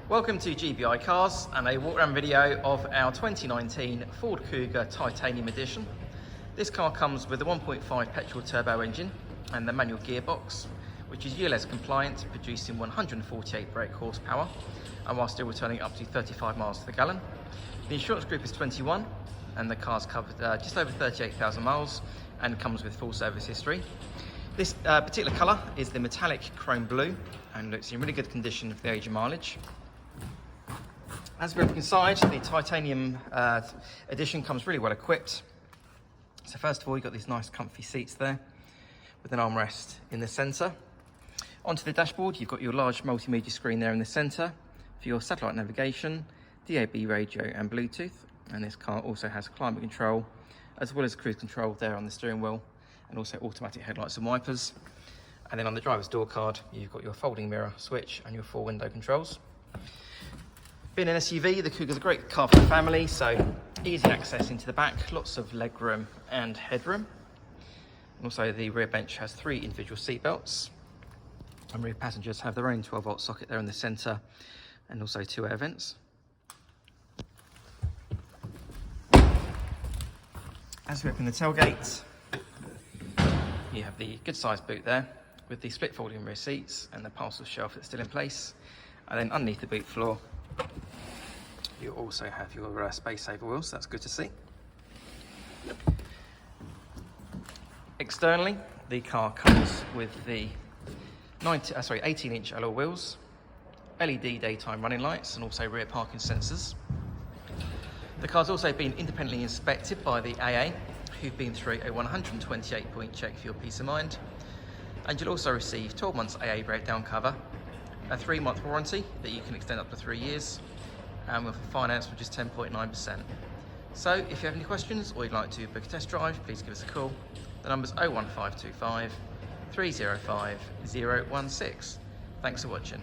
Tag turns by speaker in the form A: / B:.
A: Welcome to GBI Cars and a walk around video of our 2019 Ford Kuga Titanium Edition. This car comes with a 1.5 petrol turbo engine and the manual gearbox, which is Ulez compliant, producing 148 brake horsepower and while still returning up to 35 miles to the gallon. The insurance group is 21 and the car's covered just over 38,000 miles and comes with full service history. This particular colour is the metallic chrome blue and it's in really good condition for the age and mileage. As we look inside, the Titanium Edition comes really well equipped. So first of all, you've got these nice comfy seats there with an armrest in the centre. Onto the dashboard, you've got your large multimedia screen there in the centre for your satellite navigation, DAB radio and Bluetooth. And this car also has climate control as well as cruise control there on the steering wheel and also automatic headlights and wipers. And then on the driver's door card, you've got your folding mirror switch and your 4 window controls. Being an SUV, the Kuga's a great car for the family, so easy access into the back, lots of legroom and headroom. And also the rear bench has 3 individual seat belts. And rear passengers have their own 12-volt socket there in the centre and also 2 air vents. As we open the tailgate, you have the good sized boot there with the split folding rear seats and the parcel shelf that's still in place. And then underneath the boot floor, you also have your space saver wheels, so that's good to see. Externally, the car comes with the 18-inch alloy wheels, LED daytime running lights and also rear parking sensors. The car's also been independently inspected by the AA, who've been through a 128-point check for your peace of mind. And you'll also receive 12 months AA breakdown cover, a 3-month warranty that you can extend up to 3 years, and with a finance for just 10.9%. So if you have any questions or you'd like to book a test drive, please give us a call. The number's 01525 305 016. Thanks for watching.